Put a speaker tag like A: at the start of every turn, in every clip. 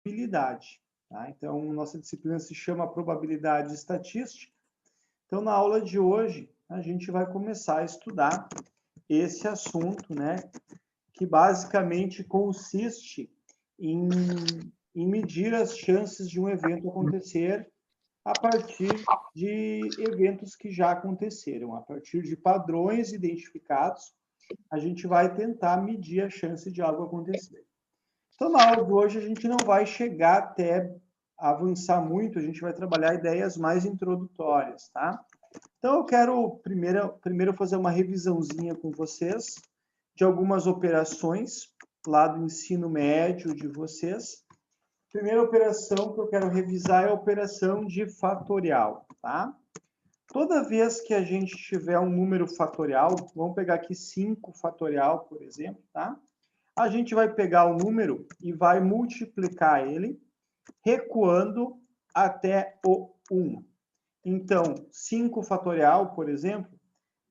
A: probabilidade. Tá? Então, nossa disciplina se chama probabilidade estatística. Então, na aula de hoje, a gente vai começar a estudar esse assunto, né, que basicamente consiste em medir as chances de um evento acontecer a partir de eventos que já aconteceram, a partir de padrões identificados, a gente vai tentar medir a chance de algo acontecer. Então, na aula de hoje, a gente não vai chegar até avançar muito, a gente vai trabalhar ideias mais introdutórias, tá? Então, eu quero primeiro fazer uma revisãozinha com vocês de algumas operações lá do ensino médio de vocês. A primeira operação que eu quero revisar é a operação de fatorial, tá? Toda vez que a gente tiver um número fatorial, vamos pegar aqui 5 fatorial, por exemplo, tá? A gente vai pegar o número e vai multiplicar ele, recuando até o 1. Então, 5 fatorial, por exemplo,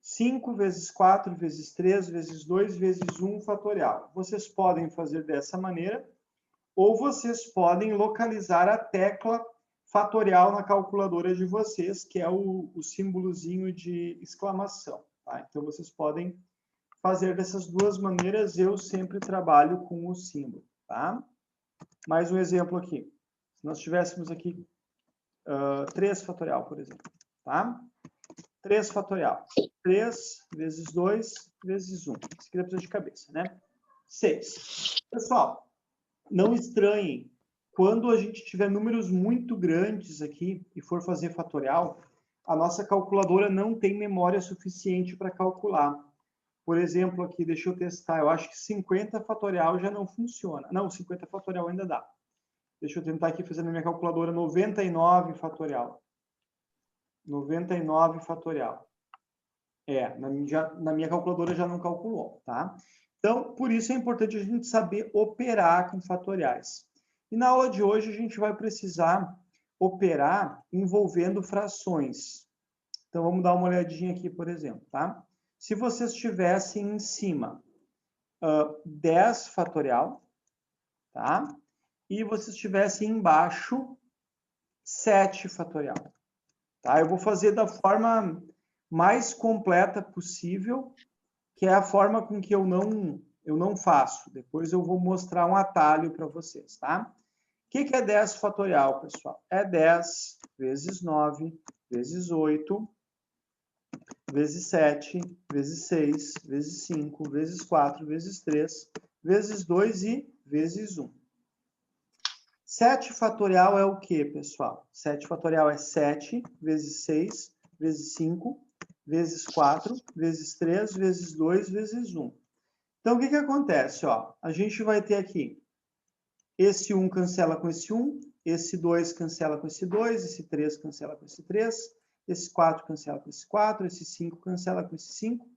A: 5 vezes 4 vezes 3 vezes 2 vezes 1 fatorial. Vocês podem fazer dessa maneira, ou vocês podem localizar a tecla fatorial na calculadora de vocês, que é o símbolozinho de exclamação. Tá? Então, vocês podem fazer dessas duas maneiras, eu sempre trabalho com o símbolo. Tá? Mais um exemplo aqui. Se nós tivéssemos aqui 3 fatorial, por exemplo. Tá? 3 fatorial. 3 vezes 2 vezes 1. Isso aqui dá precisa de cabeça, né? 6. Pessoal, não estranhem. Quando a gente tiver números muito grandes aqui e for fazer fatorial, a nossa calculadora não tem memória suficiente para calcular. Por exemplo, aqui, deixa eu testar. Eu acho que 50 fatorial já não funciona. Não, 50 fatorial ainda dá. Deixa eu tentar aqui fazer na minha calculadora 99 fatorial. 99 fatorial. Na minha calculadora já não calculou, tá? Então, por isso é importante a gente saber operar com fatoriais. E na aula de hoje a gente vai precisar operar envolvendo frações. Então, vamos dar uma olhadinha aqui, por exemplo, tá? Se vocês tivessem em cima 10 fatorial, tá? E vocês tivessem embaixo 7 fatorial, tá? Eu vou fazer da forma mais completa possível, que é a forma com que eu não faço. Depois eu vou mostrar um atalho para vocês, tá? O que é 10 fatorial, pessoal? É 10 vezes 9, vezes 8, vezes 7, vezes 6, vezes 5, vezes 4, vezes 3, vezes 2 e vezes 1. 7 fatorial é o quê, pessoal? 7 fatorial é 7 vezes 6, vezes 5, vezes 4, vezes 3, vezes 2, vezes 1. Então, o que acontece? Ó, a gente vai ter aqui, esse 1 cancela com esse 1, esse 2 cancela com esse 2, esse 3 cancela com esse 3, esse 4 cancela com esse 4, esse 5 cancela com esse 5,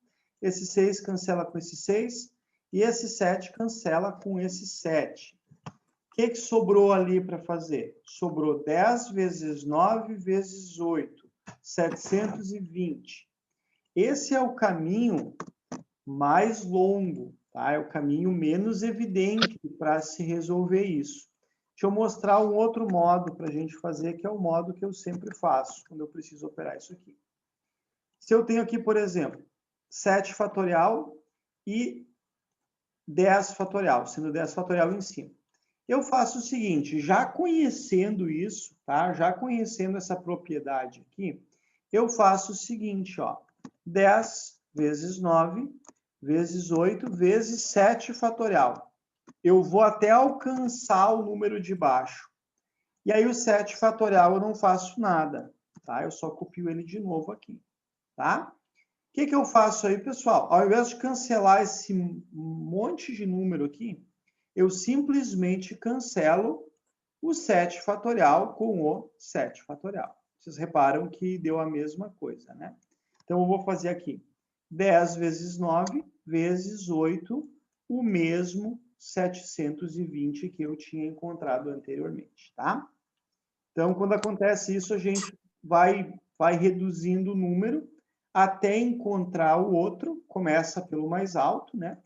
A: esse 6 cancela com esse 6, e esse 7 cancela com esse 7. O que sobrou ali para fazer? Sobrou 10 vezes 9 vezes 8, 720. Esse é o caminho mais longo, tá? É o caminho menos evidente para se resolver isso. Deixa eu mostrar um outro modo para a gente fazer, que é o modo que eu sempre faço, quando eu preciso operar isso aqui. Se eu tenho aqui, por exemplo, 7 fatorial e 10 fatorial, sendo 10 fatorial em cima. Eu faço o seguinte, já conhecendo isso, tá? Já conhecendo essa propriedade aqui, eu faço o seguinte, ó. 10 vezes 9 vezes 8 vezes 7 fatorial. Eu vou até alcançar o número de baixo. E aí o 7 fatorial eu não faço nada, tá? Eu só copio ele de novo aqui, tá? O que eu faço aí, pessoal? Ao invés de cancelar esse monte de número aqui, eu simplesmente cancelo o 7 fatorial com o 7 fatorial. Vocês reparam que deu a mesma coisa, né? Então, eu vou fazer aqui 10 vezes 9 vezes 8, o mesmo 720 que eu tinha encontrado anteriormente, tá? Então, quando acontece isso, a gente vai reduzindo o número até encontrar o outro, começa pelo mais alto, né?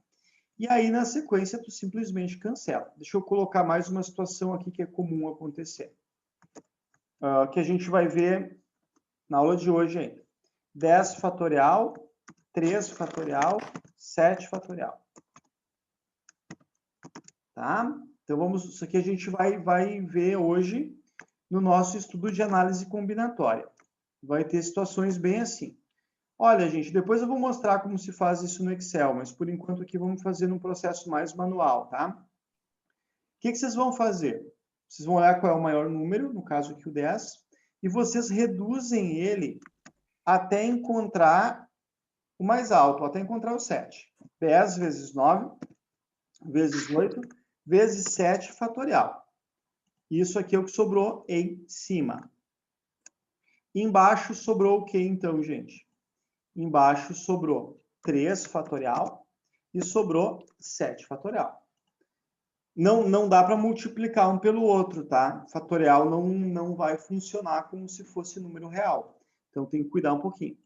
A: E aí, na sequência, tu simplesmente cancela. Deixa eu colocar mais uma situação aqui que é comum acontecer. Que a gente vai ver na aula de hoje ainda. 10 fatorial, 3 fatorial, 7 fatorial. Tá? Então, isso aqui a gente vai ver hoje no nosso estudo de análise combinatória. Vai ter situações bem assim. Olha, gente, depois eu vou mostrar como se faz isso no Excel, mas por enquanto aqui vamos fazer num processo mais manual, tá? O que vocês vão fazer? Vocês vão olhar qual é o maior número, no caso aqui o 10, e vocês reduzem ele até encontrar o mais alto, até encontrar o 7. 10 vezes 9, vezes 8, vezes 7 fatorial. Isso aqui é o que sobrou em cima. Embaixo sobrou o que então, gente? Embaixo sobrou 3 fatorial e sobrou 7 fatorial. Não dá para multiplicar um pelo outro, tá? Fatorial não vai funcionar como se fosse número real. Então, tem que cuidar um pouquinho.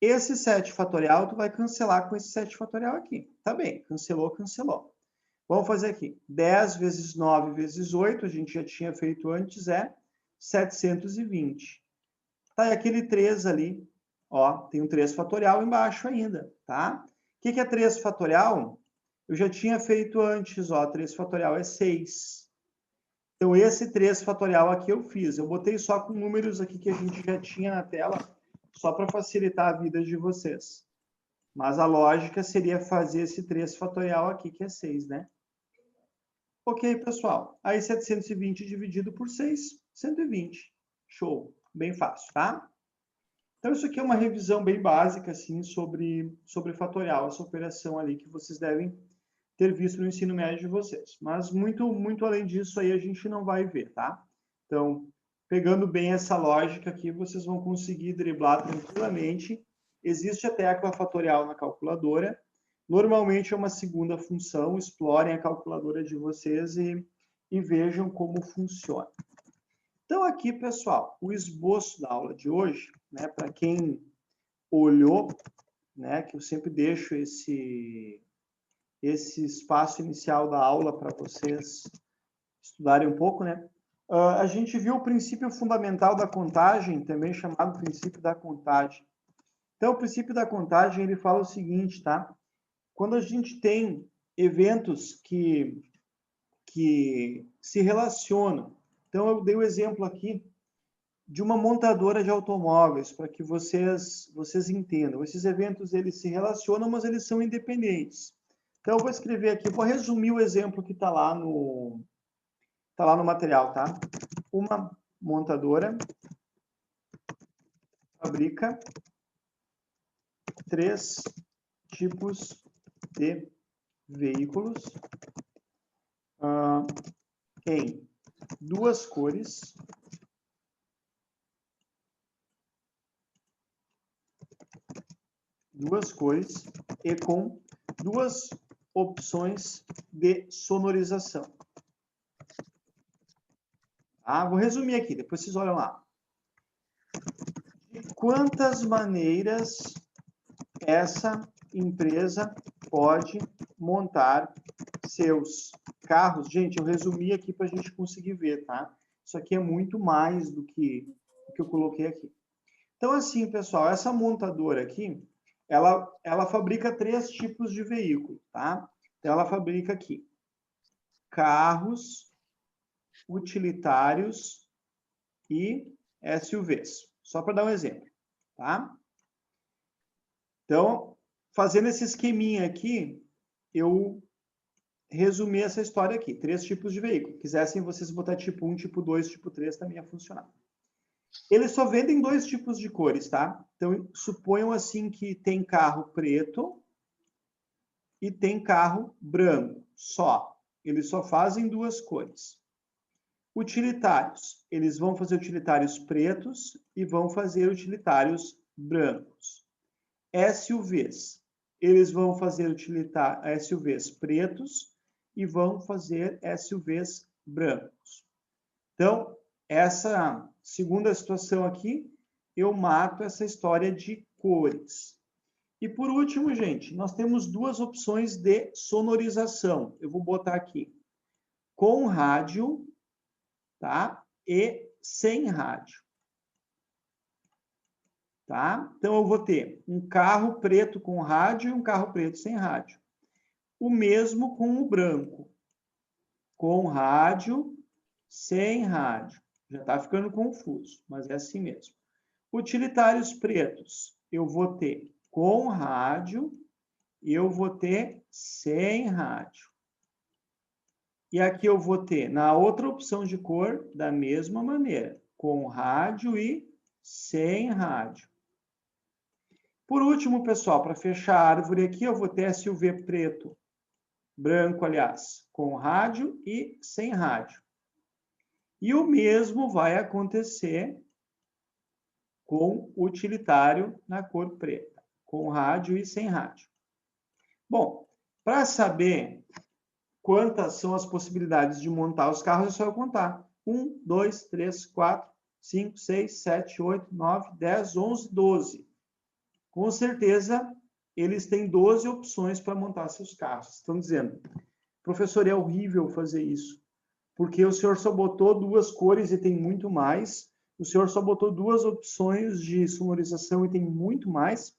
A: Esse 7 fatorial, tu vai cancelar com esse 7 fatorial aqui. Tá bem, cancelou, cancelou. Vamos fazer aqui. 10 vezes 9 vezes 8, a gente já tinha feito antes, é 720. Tá, e aquele 3 ali, ó, tem um 3 fatorial embaixo ainda, tá? O que é 3 fatorial? Eu já tinha feito antes, ó, 3 fatorial é 6. Então, esse 3 fatorial aqui eu fiz. Eu botei só com números aqui que a gente já tinha na tela, só para facilitar a vida de vocês. Mas a lógica seria fazer esse 3 fatorial aqui, que é 6, né? Ok, pessoal. Aí, 720 dividido por 6, 120. Show. Bem fácil, tá? Então, isso aqui é uma revisão bem básica, assim, sobre fatorial, essa operação ali que vocês devem ter visto no ensino médio de vocês. Mas muito além disso aí a gente não vai ver, tá? Então, pegando bem essa lógica aqui, vocês vão conseguir driblar tranquilamente. Existe a tecla fatorial na calculadora. Normalmente é uma segunda função. Explorem a calculadora de vocês e vejam como funciona. Então, aqui, pessoal, o esboço da aula de hoje, né, para quem olhou, né, que eu sempre deixo esse espaço inicial da aula para vocês estudarem um pouco, né? A gente viu o princípio fundamental da contagem, também chamado princípio da contagem. Então, o princípio da contagem, ele fala o seguinte, tá? Quando a gente tem eventos que se relacionam, então eu dei o exemplo aqui de uma montadora de automóveis, para que vocês entendam. Esses eventos, eles se relacionam, mas eles são independentes. Então, eu vou escrever aqui, vou resumir o exemplo que está lá no material, tá? Uma montadora fabrica 3 tipos de veículos em 2 cores e com 2 opções de sonorização. Vou resumir aqui, depois vocês olham lá. De quantas maneiras essa empresa pode montar seus carros? Gente, eu resumi aqui para a gente conseguir ver, tá? Isso aqui é muito mais do que eu coloquei aqui. Então, assim, pessoal, essa montadora aqui, ela fabrica 3 tipos de veículo, tá? Então, ela fabrica aqui carros, utilitários e SUVs. Só para dar um exemplo, tá? Então, fazendo esse esqueminha aqui, eu resumi essa história aqui. 3 tipos de veículo. Quisessem vocês botar tipo 1, tipo 2, tipo 3, também ia funcionar. Eles só vendem 2 tipos de cores, tá? Então, suponham assim que tem carro preto e tem carro branco, só. Eles só fazem 2 cores. Utilitários. Eles vão fazer utilitários pretos e vão fazer utilitários brancos. SUVs. Eles vão fazer SUVs pretos e vão fazer SUVs brancos. Então, essa segunda situação aqui, eu mato essa história de cores. E por último, gente, nós temos duas opções de sonorização. Eu vou botar aqui com rádio, tá? E sem rádio. Tá? Então, eu vou ter um carro preto com rádio e um carro preto sem rádio. O mesmo com o branco. Com rádio, sem rádio. Já está ficando confuso, mas é assim mesmo. Utilitários pretos, eu vou ter com rádio e eu vou ter sem rádio. E aqui eu vou ter, na outra opção de cor, da mesma maneira, com rádio e sem rádio. Por último, pessoal, para fechar a árvore aqui, eu vou ter SUV preto, branco, aliás, com rádio e sem rádio. E o mesmo vai acontecer com utilitário na cor preta, com rádio e sem rádio. Bom, para saber quantas são as possibilidades de montar os carros, é só eu contar. 1, 2, 3, 4, 5, 6, 7, 8, 9, 10, 11, 12. Com certeza, eles têm 12 opções para montar seus carros. Estão dizendo, professor, é horrível fazer isso, porque o senhor só botou duas cores e tem muito mais, o senhor só botou duas opções de sonorização e tem muito mais.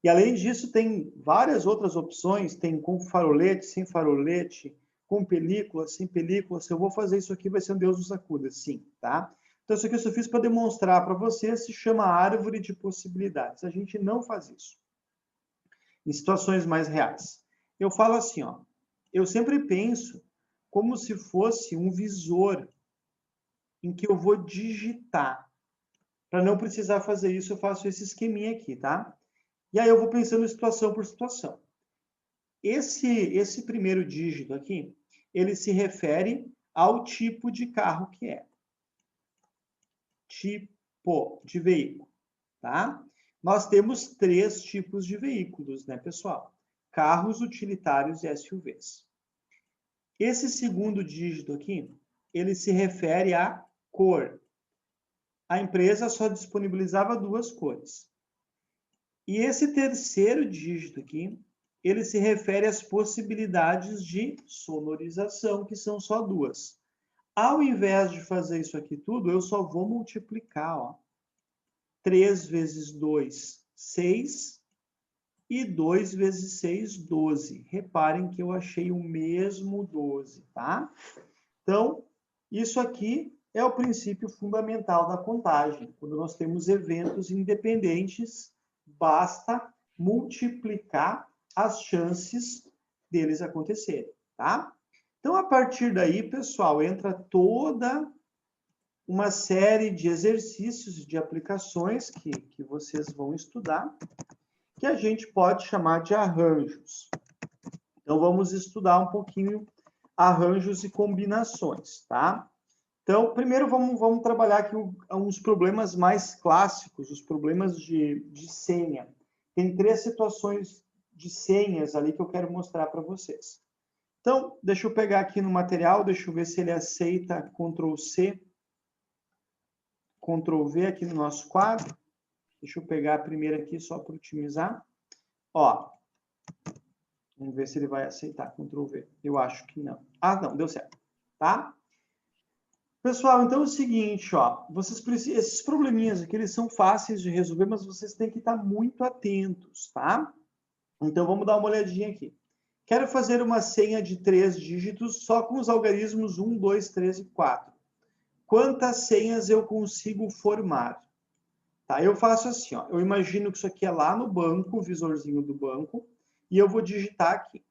A: E, além disso, tem várias outras opções, tem com farolete, sem farolete, com película, sem película. Se eu vou fazer isso aqui, vai ser um Deus nos acuda, sim, tá? Então, isso aqui eu só fiz para demonstrar para você, se chama árvore de possibilidades. A gente não faz isso em situações mais reais. Eu falo assim, ó, eu sempre penso como se fosse um visor em que eu vou digitar. Para não precisar fazer isso, eu faço esse esqueminha aqui, tá? E aí eu vou pensando situação por situação. Esse primeiro dígito aqui, ele se refere ao tipo de carro que é. Tipo de veículo, tá? Nós temos 3 tipos de veículos, né, pessoal? Carros, utilitários e SUVs. Esse segundo dígito aqui, ele se refere à cor. A empresa só disponibilizava 2 cores. E esse terceiro dígito aqui, ele se refere às possibilidades de sonorização, que são só 2. Ao invés de fazer isso aqui tudo, eu só vou multiplicar, ó. 3 vezes 2, 6. E 2 vezes 6, 12. Reparem que eu achei o mesmo 12, tá? Então, isso aqui é o princípio fundamental da contagem. Quando nós temos eventos independentes, basta multiplicar as chances deles acontecerem, tá? Então, a partir daí, pessoal, entra toda uma série de exercícios, de aplicações que vocês vão estudar, que a gente pode chamar de arranjos. Então, vamos estudar um pouquinho arranjos e combinações, tá? Então, primeiro vamos trabalhar aqui uns problemas mais clássicos, os problemas de senha. Tem 3 situações de senhas ali que eu quero mostrar para vocês. Então, deixa eu pegar aqui no material, deixa eu ver se ele aceita Ctrl+C, Ctrl+V aqui no nosso quadro. Deixa eu pegar a primeira aqui só para otimizar. Ó, vamos ver se ele vai aceitar Ctrl+V. Eu acho que não. Ah, não, deu certo, tá? Pessoal, então é o seguinte, ó, vocês precisam, esses probleminhas aqui, eles são fáceis de resolver, mas vocês têm que estar muito atentos, tá? Então, vamos dar uma olhadinha aqui. Quero fazer uma senha de 3 dígitos só com os algarismos 1, 2, 3 e 4. Quantas senhas eu consigo formar? Tá, eu faço assim, ó, eu imagino que isso aqui é lá no banco, o visorzinho do banco, e eu vou digitar aqui.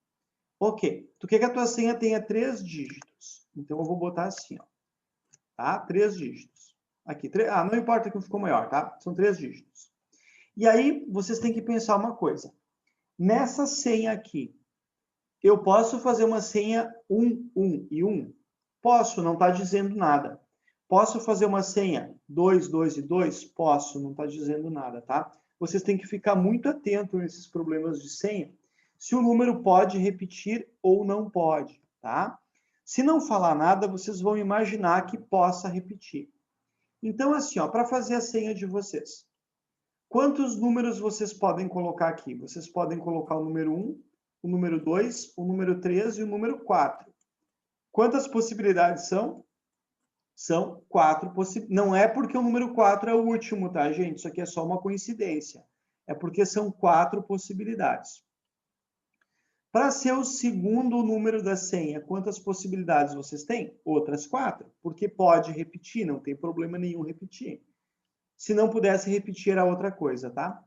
A: Ok, tu quer que a tua senha tenha 3 dígitos. Então, eu vou botar assim, ó. Tá? 3 dígitos. Aqui, não importa que ficou maior, tá? São 3 dígitos. E aí, vocês têm que pensar uma coisa. Nessa senha aqui, eu posso fazer uma senha 1, 1 e 1? Posso, não está dizendo nada. Posso fazer uma senha 2, 2 e 2? Posso, não está dizendo nada, tá? Vocês têm que ficar muito atentos nesses problemas de senha, se o número pode repetir ou não pode, tá? Se não falar nada, vocês vão imaginar que possa repetir. Então, assim, ó, para fazer a senha de vocês, Quantos números vocês podem colocar aqui? Vocês podem colocar o número 1, o número 2, o número 3 e o número 4. Quantas possibilidades são? São 4 possibilidades. Não é porque o número 4 é o último, tá, gente? Isso aqui é só uma coincidência. É porque são 4 possibilidades. Para ser o segundo número da senha, quantas possibilidades vocês têm? Outras 4, porque pode repetir, não tem problema nenhum repetir. Se não pudesse repetir, era outra coisa, tá?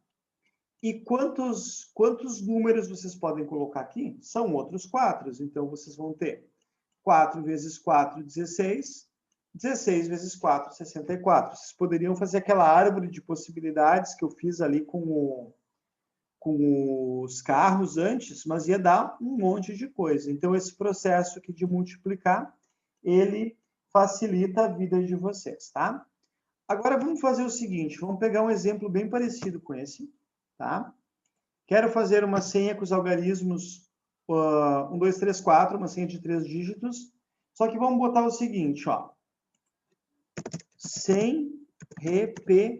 A: E quantos números vocês podem colocar aqui? São outros 4. Então, vocês vão ter 4 vezes 4, 16. 16 vezes 4, 64. Vocês poderiam fazer aquela árvore de possibilidades que eu fiz ali com os carros antes, mas ia dar um monte de coisa. Então, esse processo aqui de multiplicar, ele facilita a vida de vocês, tá? Agora, vamos fazer o seguinte, vamos pegar um exemplo bem parecido com esse, tá? Quero fazer uma senha com os algarismos 1, 2, 3, 4, uma senha de 3 dígitos, só que vamos botar o seguinte, ó, sem repeti-los.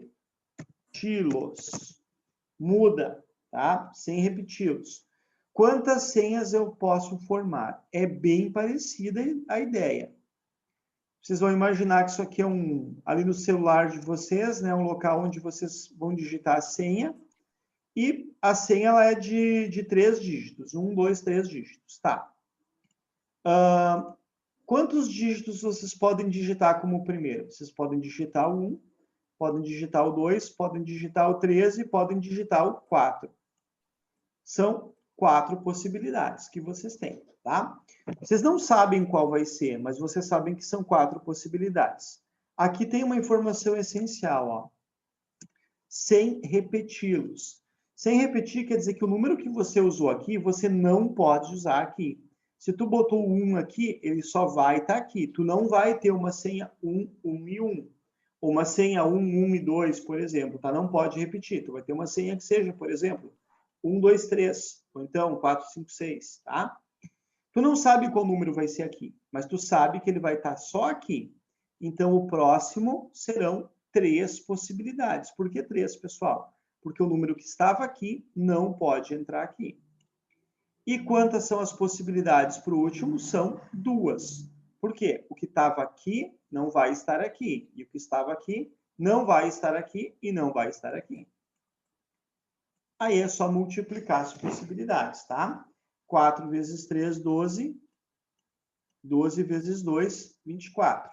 A: Muda, tá? Sem repeti-los. Quantas senhas eu posso formar? É bem parecida a ideia. Vocês vão imaginar que isso aqui é ali no celular de vocês, né? Um local onde vocês vão digitar a senha. E a senha ela é de 3 dígitos. 1, 2, 3 dígitos. Tá. Quantos dígitos vocês podem digitar como primeiro? Vocês podem digitar o 1, podem digitar o 2, podem digitar o 3 e podem digitar o 4. São 4 possibilidades que vocês têm, tá? Vocês não sabem qual vai ser, mas vocês sabem que são 4 possibilidades. Aqui tem uma informação essencial, ó. Sem repeti-los. Sem repetir quer dizer que o número que você usou aqui, você não pode usar aqui. Se tu botou 1 aqui, ele só vai estar aqui. Tu não vai ter uma senha 1, 1 e 1. Ou uma senha 1, 1 e 2, por exemplo, tá? Não pode repetir. Tu vai ter uma senha que seja, por exemplo, 1, 2, 3. Ou então 4, 5, 6, tá? Tu não sabe qual número vai ser aqui, mas tu sabe que ele vai estar só aqui. Então, o próximo serão 3 possibilidades. Por que 3, pessoal? Porque o número que estava aqui não pode entrar aqui. E quantas são as possibilidades para o último? São 2. Por quê? O que estava aqui não vai estar aqui. E o que estava aqui não vai estar aqui e não vai estar aqui. Aí é só multiplicar as possibilidades, tá? 4 vezes 3, 12. 12 vezes 2, 24.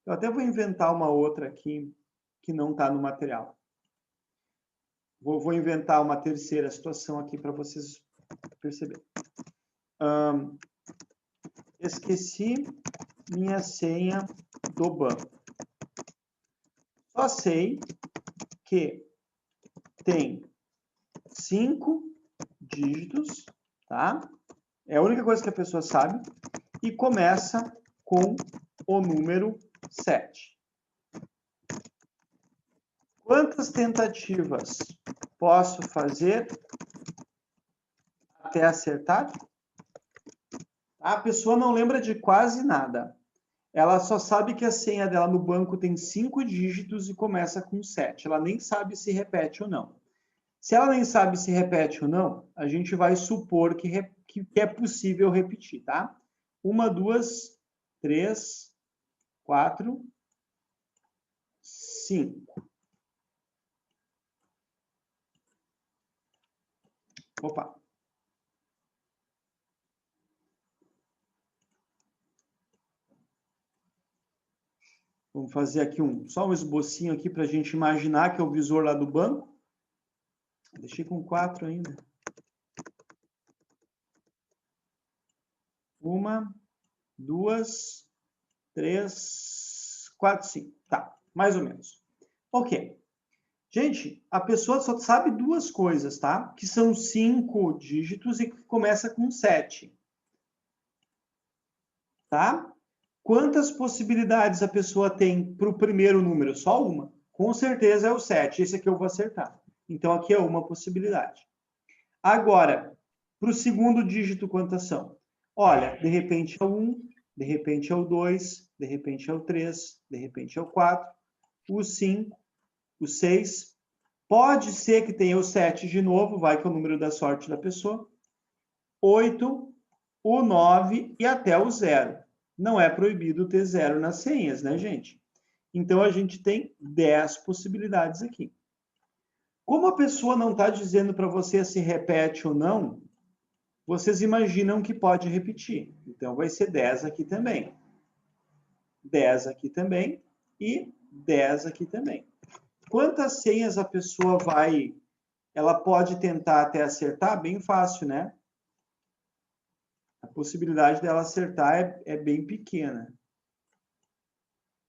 A: Eu até vou inventar uma outra aqui que não está no material. Vou inventar uma terceira situação aqui para vocês perceberem. Esqueci minha senha do banco. Só sei que tem 5 dígitos, tá? É a única coisa que a pessoa sabe. E começa com o número 7. Quantas tentativas posso fazer até acertar? A pessoa não lembra de quase nada. Ela só sabe que a senha dela no banco tem 5 dígitos e começa com 7. Ela nem sabe se repete ou não. Se ela nem sabe se repete ou não, a gente vai supor que é possível repetir, tá? 1, 2, 3, 4, 5. Opa. Vamos fazer aqui só um esbocinho aqui para a gente imaginar que é o visor lá do banco. Deixei com 4 ainda. 1, 2, 3, 4, 5. Tá, mais ou menos. Ok. Gente, a pessoa só sabe 2 coisas, tá? Que são 5 dígitos e que começa com 7. Tá? Quantas possibilidades a pessoa tem para o primeiro número? Só uma. Com certeza é o 7. Esse aqui eu vou acertar. Então, aqui é uma possibilidade. Agora, para o segundo dígito, quantas são? Olha, de repente é o 1, de repente é o 2, de repente é o 3, de repente é o 4, o 5, o 6. Pode ser que tenha o 7 de novo, vai que é o número da sorte da pessoa. 8, o 9 e até o 0. Não é proibido ter 0 nas senhas, né, gente? Então, a gente tem 10 possibilidades aqui. Como a pessoa não está dizendo para você se repete ou não, vocês imaginam que pode repetir. Então, vai ser 10 aqui também. 10 aqui também e 10 aqui também. Quantas senhas a pessoa vai... Ela pode tentar até acertar? Bem fácil, né? A possibilidade dela acertar é bem pequena.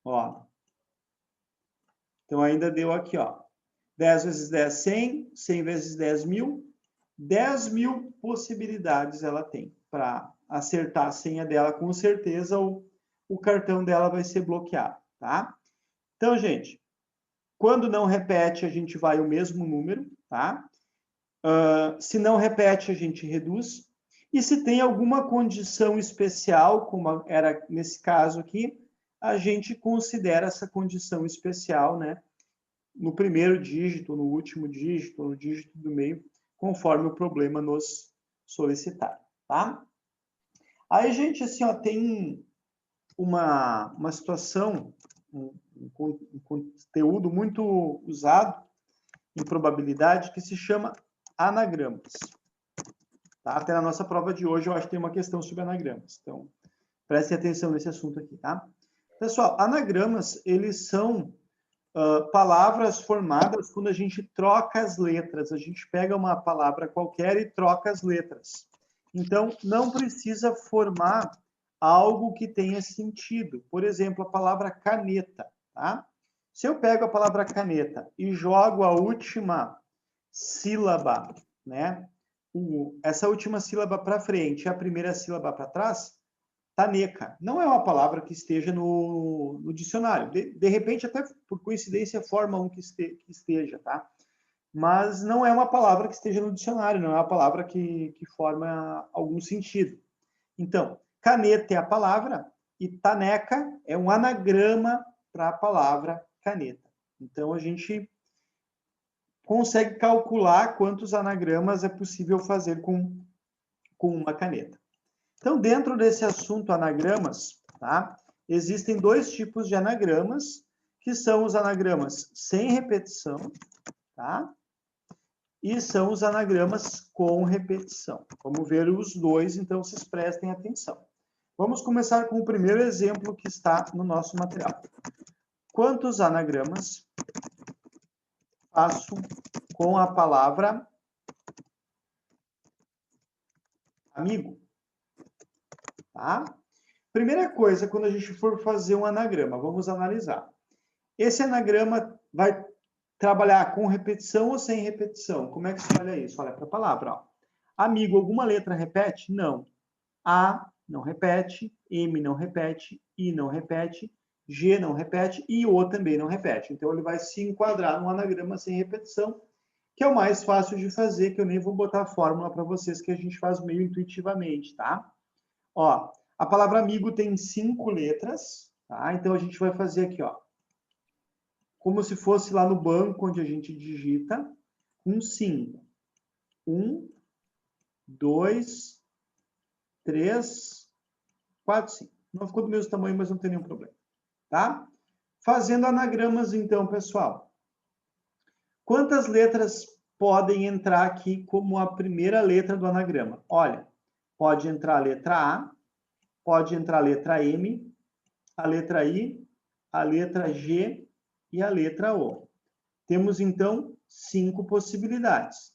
A: Ó. Então, ainda deu aqui, ó. 10 vezes 10, 100. 100 vezes 10, 1000. 10.000 possibilidades ela tem para acertar a senha dela. Com certeza, o cartão dela vai ser bloqueado, tá? Então, gente, quando não repete, a gente vai o mesmo número, tá? Se não repete, a gente reduz. E se tem alguma condição especial, como era nesse caso aqui, a gente considera essa condição especial, né? No primeiro dígito, no último dígito, no dígito do meio, conforme o problema nos solicitar, tá? Aí, gente, assim, ó, tem uma situação, um conteúdo muito usado em probabilidade que se chama anagramas. Tá? Até na nossa prova de hoje, eu acho que tem uma questão sobre anagramas. Então, prestem atenção nesse assunto aqui, tá? Pessoal, anagramas, eles são palavras formadas quando a gente troca as letras. A gente pega uma palavra qualquer e troca as letras. Então, não precisa formar algo que tenha sentido. Por exemplo, a palavra caneta, tá? Se eu pego a palavra caneta e jogo a última sílaba, né? Essa última sílaba para frente e a primeira sílaba para trás, taneca. Não é uma palavra que esteja no dicionário. De repente, até por coincidência, forma um que esteja, tá? Mas não é uma palavra que esteja no dicionário, não é uma palavra que forma algum sentido. Então, caneta é a palavra e taneca é um anagrama para a palavra caneta. Então, a gente consegue calcular quantos anagramas é possível fazer com uma caneta. Então, dentro desse assunto anagramas, tá? Existem dois tipos de anagramas, que são os anagramas sem repetição, tá? E são os anagramas com repetição. Vamos ver os dois, então vocês prestem atenção. Vamos começar com o primeiro exemplo que está no nosso material. Quantos anagramas faço com a palavra amigo? Tá? Primeira coisa, quando a gente for fazer um anagrama, vamos analisar. Esse anagrama vai trabalhar com repetição ou sem repetição? Como é que se olha isso? Olha para a palavra. Ó. Amigo, alguma letra repete? Não. A não repete, M não repete, I não repete, G não repete e O também não repete. Então, ele vai se enquadrar num anagrama sem repetição, que é o mais fácil de fazer, que eu nem vou botar a fórmula para vocês, que a gente faz meio intuitivamente, tá? Ó, a palavra amigo tem 5 letras, tá? Então, a gente vai fazer aqui, ó. Como se fosse lá no banco, onde a gente digita, 5. 1, 2, 3, 4, 5. Não ficou do mesmo tamanho, mas não tem nenhum problema. Tá? Fazendo anagramas, então, pessoal. Quantas letras podem entrar aqui como a primeira letra do anagrama? Olha, pode entrar a letra A, pode entrar a letra M, a letra I, a letra G e a letra O. Temos, então, 5 possibilidades.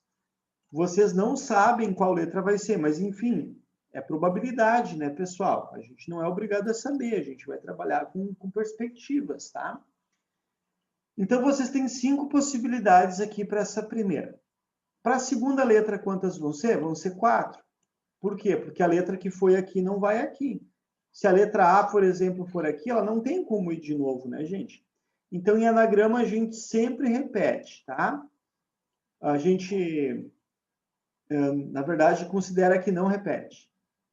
A: Vocês não sabem qual letra vai ser, mas, enfim, é probabilidade, né, pessoal? A gente não é obrigado a saber, a gente vai trabalhar com perspectivas, tá? Então, vocês têm 5 possibilidades aqui para essa primeira. Para a segunda letra, quantas vão ser? Vão ser 4. Por quê? Porque a letra que foi aqui não vai aqui. Se a letra A, por exemplo, for aqui, ela não tem como ir de novo, né, gente? Então, em anagrama, a gente sempre repete, tá? A gente, na verdade, considera que não repete.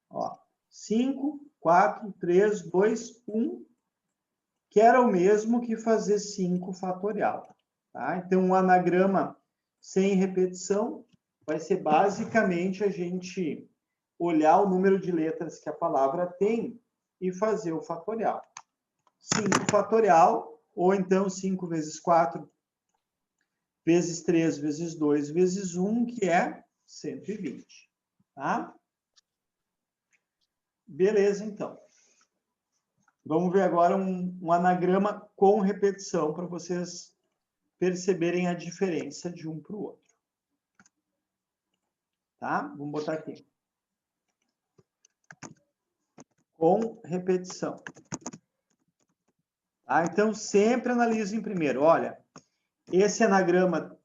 A: Ó, 5, 4, 3, 2, 1, que era o mesmo que fazer 5 fatorial. Tá? Então, um anagrama sem repetição, vai ser basicamente a gente olhar o número de letras que a palavra tem e fazer o fatorial. 5 fatorial, ou então 5 vezes 4, vezes 3, vezes 2, vezes 1, que é 120. Tá? Beleza, então. Vamos ver agora um anagrama com repetição, para vocês perceberem a diferença de um para o outro. Tá? Vamos botar aqui. Com repetição. Tá? Então, sempre analise primeiro. Olha, esse anagrama,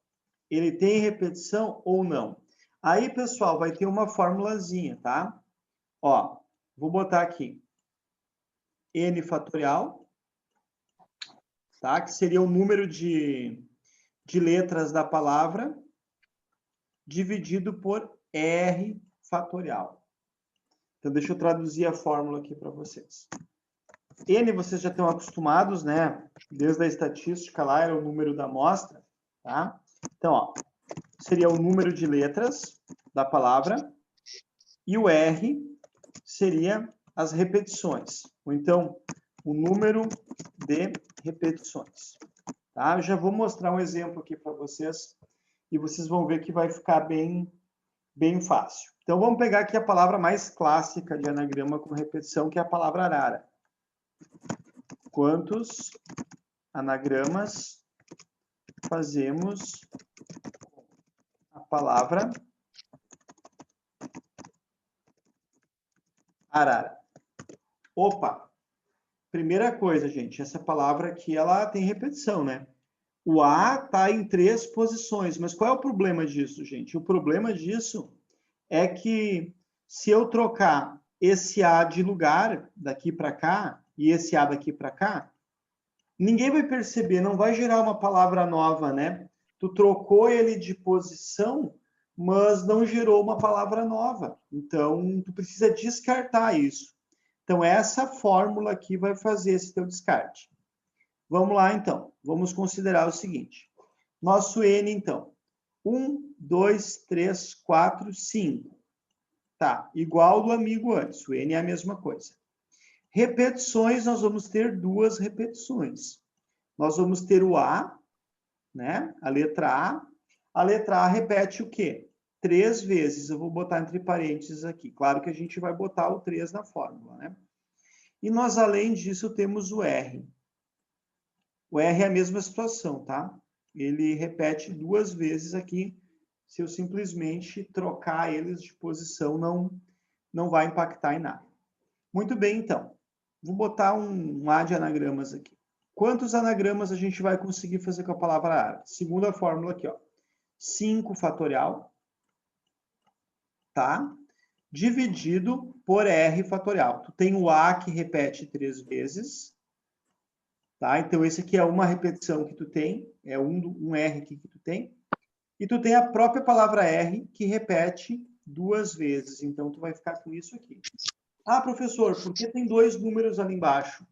A: ele tem repetição ou não? Aí, pessoal, vai ter uma formulazinha, tá? Ó, vou botar aqui. N fatorial, tá? Que seria o número de letras da palavra, dividido por R fatorial. Então, deixa eu traduzir a fórmula aqui para vocês. N, vocês já estão acostumados, né? Desde a estatística lá, era o número da amostra, tá? Então, ó, seria o número de letras da palavra, e o R seria as repetições, ou então, o número de repetições. Tá? Eu já vou mostrar um exemplo aqui para vocês, e vocês vão ver que vai ficar bem fácil. Então, vamos pegar aqui a palavra mais clássica de anagrama com repetição, que é a palavra arara. Quantos anagramas fazemos com a palavra arara? Opa! Primeira coisa, gente, essa palavra aqui, ela tem repetição, né? O A está em 3 posições, mas qual é o problema disso, gente? O problema disso é que se eu trocar esse A de lugar, daqui para cá, e esse A daqui para cá, ninguém vai perceber, não vai gerar uma palavra nova, né? Tu trocou ele de posição, mas não gerou uma palavra nova. Então, tu precisa descartar isso. Então, essa fórmula aqui vai fazer esse teu descarte. Vamos lá, então. Vamos considerar o seguinte. Nosso N, então. 1, 2, 3, 4, 5. Tá, igual do amigo antes. O N é a mesma coisa. Repetições, nós vamos ter 2 repetições. Nós vamos ter o A, né? A letra A. A letra A repete o quê? 3 vezes. Eu vou botar entre parênteses aqui. Claro que a gente vai botar o 3 na fórmula, né? E nós, além disso, temos o R. O R é a mesma situação, tá? Ele repete 2 vezes aqui. Se eu simplesmente trocar eles de posição, não vai impactar em nada. Muito bem, então. Vou botar um A de anagramas aqui. Quantos anagramas a gente vai conseguir fazer com a palavra arara? Segunda fórmula aqui, ó. 5 fatorial, tá? Dividido por R fatorial. Tu tem o A que repete 3 vezes, tá? Então, esse aqui é uma repetição que tu tem, é um R aqui que tu tem. E tu tem a própria palavra R que repete 2 vezes. Então, tu vai ficar com isso aqui. Ah, professor, por que tem 2 números ali embaixo?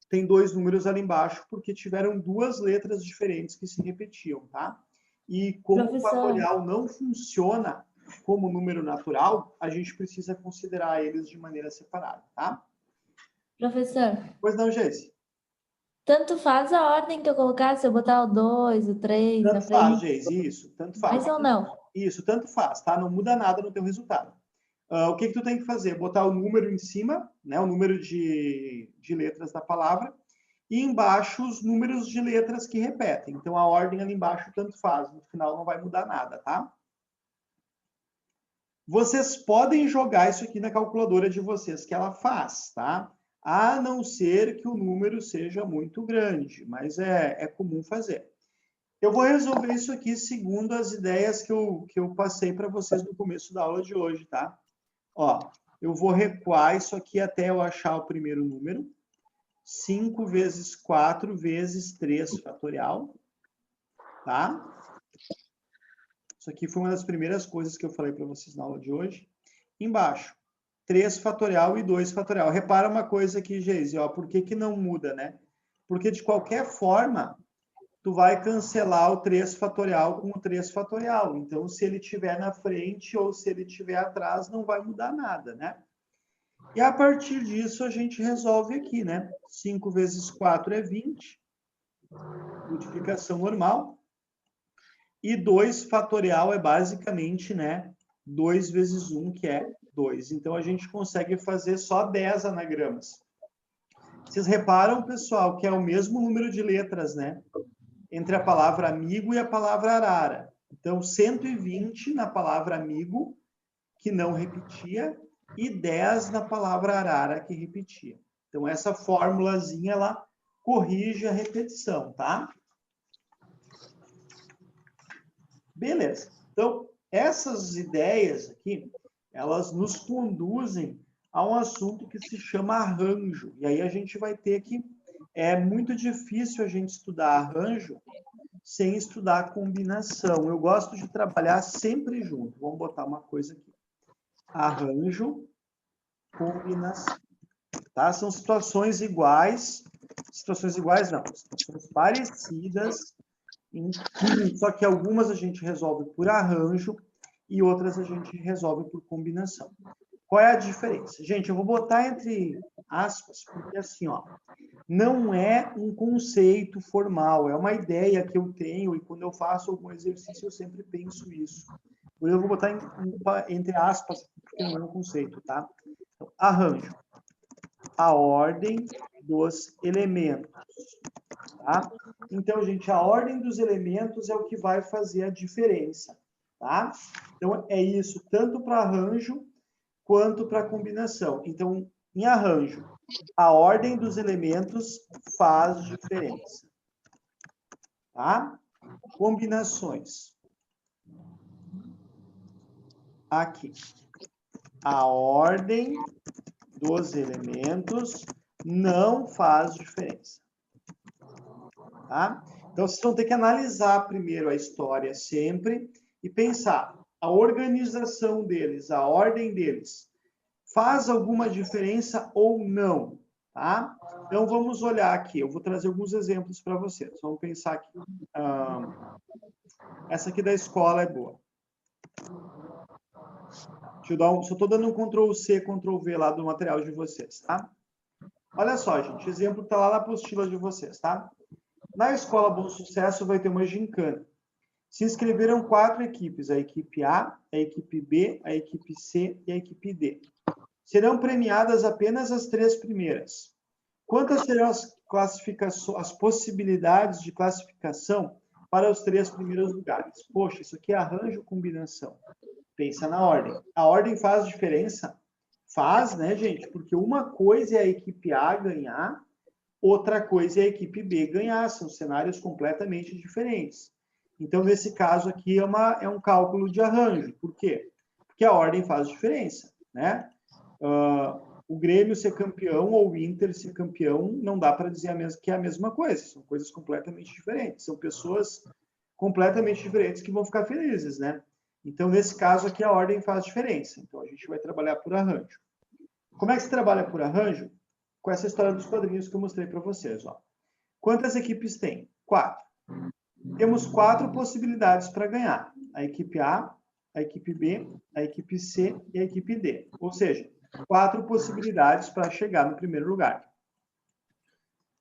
A: Tem 2 números ali embaixo porque tiveram 2 letras diferentes que se repetiam, tá? E como o fatorial não funciona como número natural, a gente precisa considerar eles de maneira separada, tá?
B: Professor.
A: Pois não, Geise?
B: Tanto faz a ordem que eu colocar, se eu botar o 2, o 3 na frente.
A: Tanto faz, Geise, isso. Tanto faz.
B: Mais ou não?
A: Isso, tanto faz, tá? Não muda nada no teu resultado. O que tu tem que fazer? Botar o número em cima, né? O número de letras da palavra, e embaixo os números de letras que repetem. Então, a ordem ali embaixo tanto faz. No final, não vai mudar nada, tá? Vocês podem jogar isso aqui na calculadora de vocês, que ela faz, tá? A não ser que o número seja muito grande, mas é comum fazer. Eu vou resolver isso aqui segundo as ideias que eu passei para vocês no começo da aula de hoje, tá? Ó, eu vou recuar isso aqui até eu achar o primeiro número. 5 vezes 4 vezes 3 fatorial, tá? Isso aqui foi uma das primeiras coisas que eu falei para vocês na aula de hoje. Embaixo, 3 fatorial e 2 fatorial. Repara uma coisa aqui, Geise, ó, por que não muda, né? Porque, de qualquer forma, tu vai cancelar o 3 fatorial com o 3 fatorial. Então, se ele estiver na frente ou se ele estiver atrás, não vai mudar nada, né? E a partir disso, a gente resolve aqui, né? 5 vezes 4 é 20, multiplicação normal. E 2 fatorial é basicamente, né, 2 vezes 1, que é 2. Então, a gente consegue fazer só 10 anagramas. Vocês reparam, pessoal, que é o mesmo número de letras, né? Entre a palavra amigo e a palavra arara. Então, 120 na palavra amigo, que não repetia, e 10 na palavra arara, que repetia. Então, essa formulazinha, ela corrige a repetição, tá? Beleza. Então, essas ideias aqui, elas nos conduzem a um assunto que se chama arranjo. E aí a gente vai ter que... É muito difícil a gente estudar arranjo sem estudar combinação. Eu gosto de trabalhar sempre junto. Vamos botar uma coisa aqui. Arranjo, combinação. Tá? São situações iguais. Situações iguais não. Situações parecidas. Só que algumas a gente resolve por arranjo e outras a gente resolve por combinação. Qual é a diferença? Gente, eu vou botar entre aspas, porque assim, ó, não é um conceito formal, é uma ideia que eu tenho e quando eu faço algum exercício eu sempre penso isso. Eu vou botar entre aspas, porque não é um conceito, tá? Então, arranjo. A ordem dos elementos. Tá? Então, gente, a ordem dos elementos é o que vai fazer a diferença. Tá? Então, é isso, tanto para arranjo quanto para combinação. Então, em arranjo, a ordem dos elementos faz diferença. Tá? Combinações. Aqui. A ordem dos elementos não faz diferença. Tá? Então, vocês vão ter que analisar primeiro a história sempre e pensar a organização deles, a ordem deles, faz alguma diferença ou não, tá? Então, vamos olhar aqui. Eu vou trazer alguns exemplos para vocês. Vamos pensar aqui. Essa aqui da escola é boa. Deixa eu dar só estou dando um Ctrl+C, Ctrl+V lá do material de vocês, tá? Olha só, gente. O exemplo está lá na apostila de vocês, tá? Na Escola Bom Sucesso vai ter uma gincana. Se inscreveram 4 equipes, a equipe A, a equipe B, a equipe C e a equipe D. Serão premiadas apenas as 3 primeiras. Quantas serão as possibilidades de classificação para os 3 primeiros lugares? Poxa, isso aqui é arranjo combinação. Pensa na ordem. A ordem faz diferença? Faz, né, gente? Porque uma coisa é a equipe A ganhar, outra coisa é a equipe B ganhar. São cenários completamente diferentes. Então, nesse caso aqui, é um cálculo de arranjo. Por quê? Porque a ordem faz diferença, né? O Grêmio ser campeão ou o Inter ser campeão, não dá para dizer que é a mesma coisa. São coisas completamente diferentes. São pessoas completamente diferentes que vão ficar felizes, né? Então, nesse caso aqui, a ordem faz diferença. Então, a gente vai trabalhar por arranjo. Como é que se trabalha por arranjo? Com essa história dos quadrinhos que eu mostrei para vocês, ó. Quantas equipes tem? 4. Temos 4 possibilidades para ganhar. A equipe A, a equipe B, a equipe C e a equipe D. Ou seja, 4 possibilidades para chegar no primeiro lugar.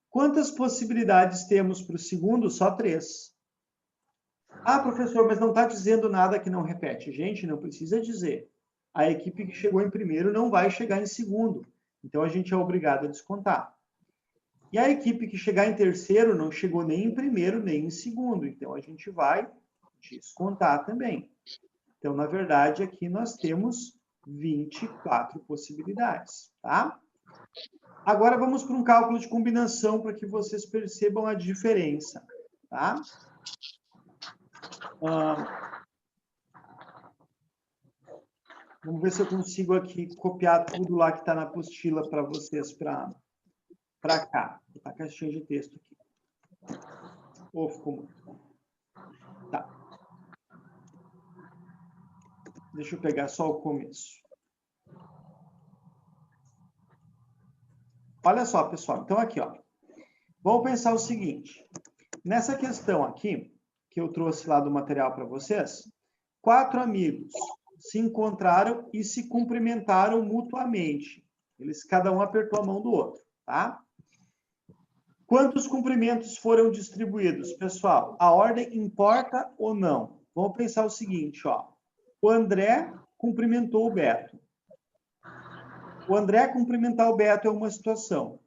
A: Quantas possibilidades temos para o segundo? Só 3. Ah, professor, mas não está dizendo nada que não repete. Gente, não precisa dizer. A equipe que chegou em primeiro não vai chegar em segundo. Então, a gente é obrigado a descontar. E a equipe que chegar em terceiro não chegou nem em primeiro, nem em segundo. Então, a gente vai descontar também. Então, na verdade, aqui nós temos 24 possibilidades, tá? Agora, vamos para um cálculo de combinação para que vocês percebam a diferença, tá? Vamos ver se eu consigo aqui copiar tudo lá que está na apostila para vocês, para cá. Vou botar a caixinha de texto aqui. Oh, ficou muito bom. Tá. Deixa eu pegar só o começo. Olha só, pessoal. Então, aqui, ó. Vamos pensar o seguinte. Nessa questão aqui, que eu trouxe lá do material para vocês, 4 amigos se encontraram e se cumprimentaram mutuamente. Cada um apertou a mão do outro, tá? Quantos cumprimentos foram distribuídos? Pessoal, a ordem importa ou não? Vamos pensar o seguinte, ó. O André cumprimentou o Beto. O André cumprimentar o Beto é uma situação.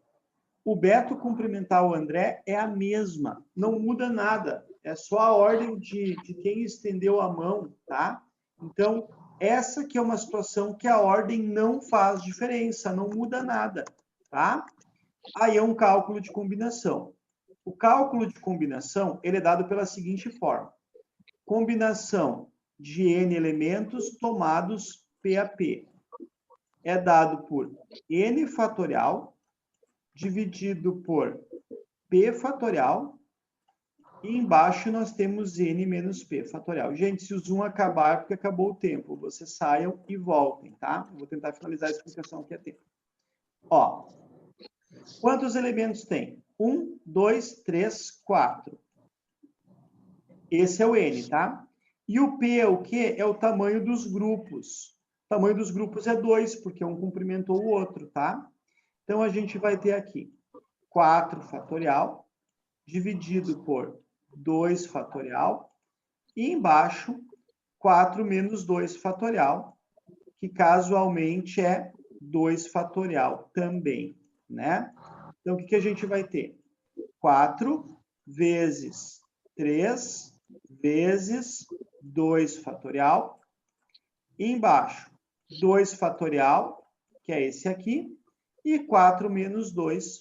A: O Beto cumprimentar o André é a mesma. Não muda nada. É só a ordem de quem estendeu a mão, tá? Então, essa que é uma situação que a ordem não faz diferença, não muda nada, tá? Aí é um cálculo de combinação. O cálculo de combinação, ele é dado pela seguinte forma. Combinação de n elementos tomados P a P. É dado por n fatorial dividido por P fatorial e embaixo nós temos n menos P fatorial. Gente, se o Zoom acabar, é porque acabou o tempo. Vocês saiam e voltem, tá? Eu vou tentar finalizar a explicação aqui a tempo. Ó, quantos elementos tem? 1, 2, 3, 4. Esse é o N, tá? E o P é o quê? É o tamanho dos grupos. O tamanho dos grupos é 2, porque um cumprimentou o outro, tá? Então, a gente vai ter aqui 4 fatorial dividido por 2 fatorial e embaixo 4 menos 2 fatorial, que casualmente é 2 fatorial também, né? Então, o que a gente vai ter? 4 vezes 3 vezes 2 fatorial. E embaixo, 2 fatorial, que é esse aqui, e 4 menos 2